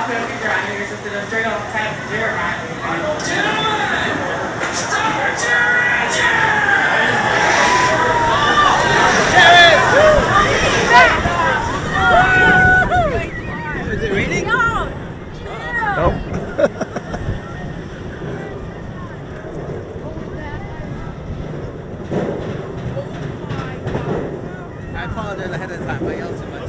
POV grinders instead of straight up tap zero grinders. Gentlemen, start your engine! Is it raining? No. Nope. I apologize ahead of time, I yelled too much.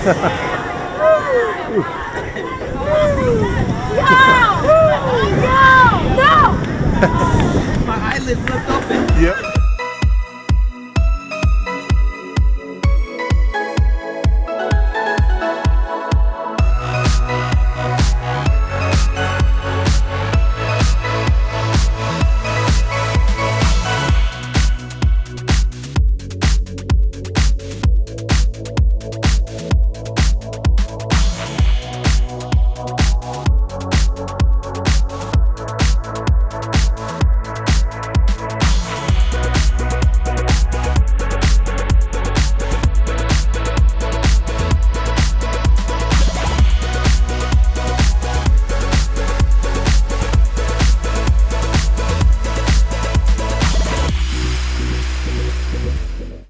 Ha ha ha.